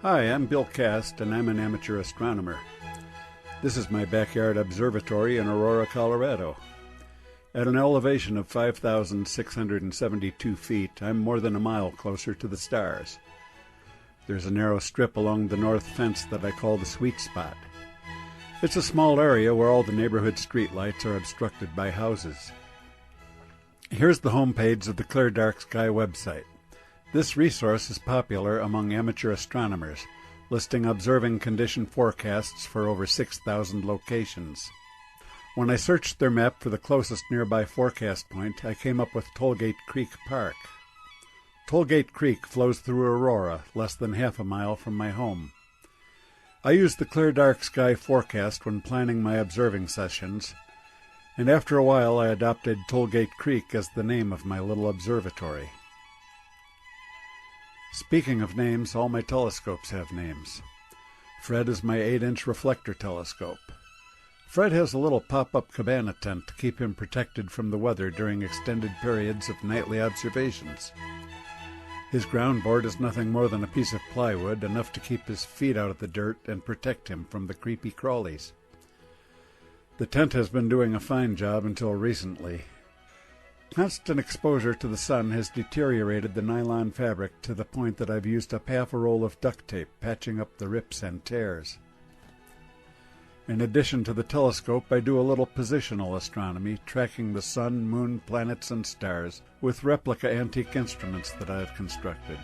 Hi, I'm Bill Cast, and I'm an amateur astronomer. This is my backyard observatory in Aurora, Colorado. At an elevation of 5,672 feet, I'm more than a mile closer to the stars. There's a narrow strip along the north fence that I call the sweet spot. It's a small area where all the neighborhood streetlights are obstructed by houses. Here's the homepage of the Clear Dark Sky website. This resource is popular among amateur astronomers, listing observing condition forecasts for over 6,000 locations. When I searched their map for the closest nearby forecast point, I came up with Tollgate Creek Park. Tollgate Creek flows through Aurora, less than half a mile from my home. I use the Clear Dark Sky forecast when planning my observing sessions, and after a while I adopted Tollgate Creek as the name of my little observatory. Speaking of names, all my telescopes have names. Fred is my 8-inch reflector telescope. Fred has a little pop-up cabana tent to keep him protected from the weather during extended periods of nightly observations. His ground board is nothing more than a piece of plywood, enough to keep his feet out of the dirt and protect him from the creepy crawlies. The tent has been doing a fine job until recently. Constant exposure to the sun has deteriorated the nylon fabric to the point that I've used up half a roll of duct tape patching up the rips and tears. In addition to the telescope, I do a little positional astronomy, tracking the sun, moon, planets, and stars with replica antique instruments that I have constructed.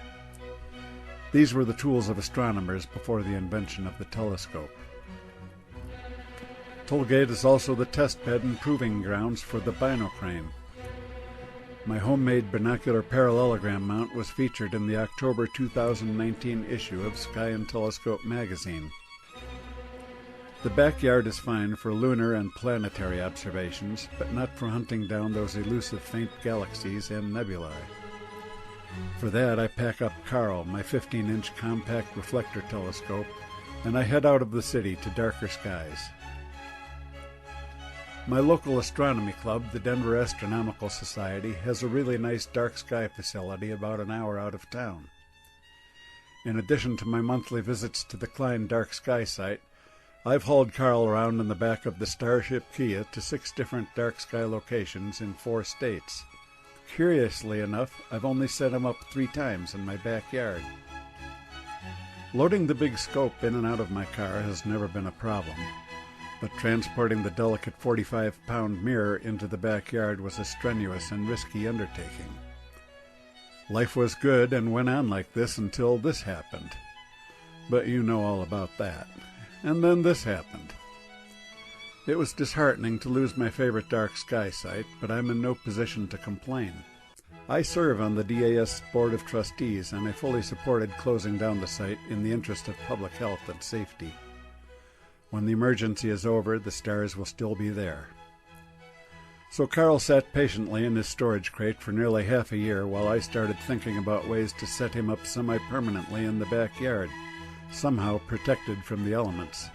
These were the tools of astronomers before the invention of the telescope. Tollgate is also the testbed and proving grounds for the binocrane. My homemade binocular parallelogram mount was featured in the October 2019 issue of Sky and Telescope magazine. The backyard is fine for lunar and planetary observations, but not for hunting down those elusive faint galaxies and nebulae. For that, I pack up Carl, my 15-inch compact reflector telescope, and I head out of the city to darker skies. My local astronomy club, the Denver Astronomical Society, has a really nice dark sky facility about an hour out of town. In addition to my monthly visits to the Klein Dark Sky site, I've hauled Carl around in the back of the Starship Kia to 6 different dark sky locations in 4 states. Curiously enough, I've only set him up 3 times in my backyard. Loading the big scope in and out of my car has never been a problem, but transporting the delicate 45-pound mirror into the backyard was a strenuous and risky undertaking. Life was good and went on like this until this happened. But you know all about that. And then this happened. It was disheartening to lose my favorite dark sky site, but I'm in no position to complain. I serve on the DAS Board of Trustees, and I fully supported closing down the site in the interest of public health and safety. When the emergency is over, the stars will still be there. So Carl sat patiently in his storage crate for nearly half a year while I started thinking about ways to set him up semi-permanently in the backyard, somehow protected from the elements.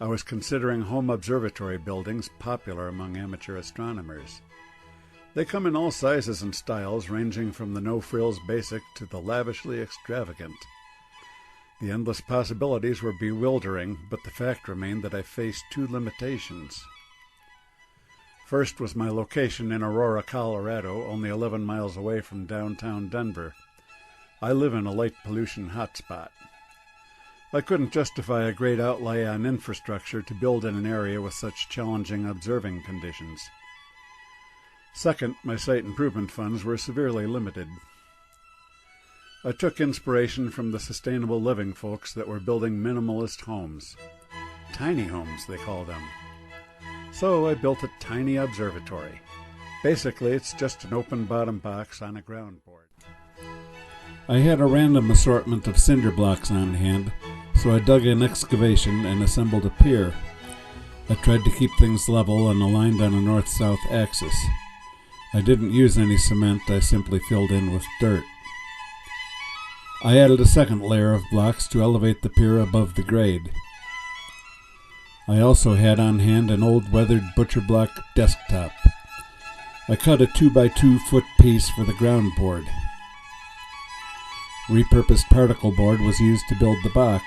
I was considering home observatory buildings popular among amateur astronomers. They come in all sizes and styles, ranging from the no-frills basic to the lavishly extravagant. The endless possibilities were bewildering, but the fact remained that I faced 2 limitations. First was my location in Aurora, Colorado, only 11 miles away from downtown Denver. I live in a light pollution hotspot. I couldn't justify a great outlay on infrastructure to build in an area with such challenging observing conditions. Second, my site improvement funds were severely limited. I took inspiration from the sustainable living folks that were building minimalist homes. Tiny homes, they call them. So I built a tiny observatory. Basically, it's just an open bottom box on a ground board. I had a random assortment of cinder blocks on hand, so I dug an excavation and assembled a pier. I tried to keep things level and aligned on a north-south axis. I didn't use any cement, I simply filled in with dirt. I added a second layer of blocks to elevate the pier above the grade. I also had on hand an old weathered butcher block desktop. I cut a 2 by 2 foot piece for the ground board. Repurposed particle board was used to build the box.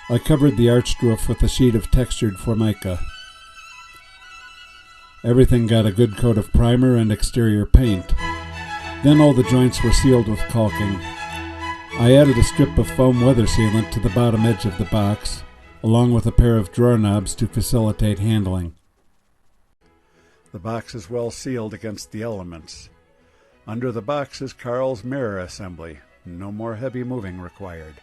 I covered the arched roof with a sheet of textured formica. Everything got a good coat of primer and exterior paint. Then all the joints were sealed with caulking. I added a strip of foam weather sealant to the bottom edge of the box, along with a pair of drawer knobs to facilitate handling. The box is well sealed against the elements. Under the box is Carl's mirror assembly. No more heavy moving required.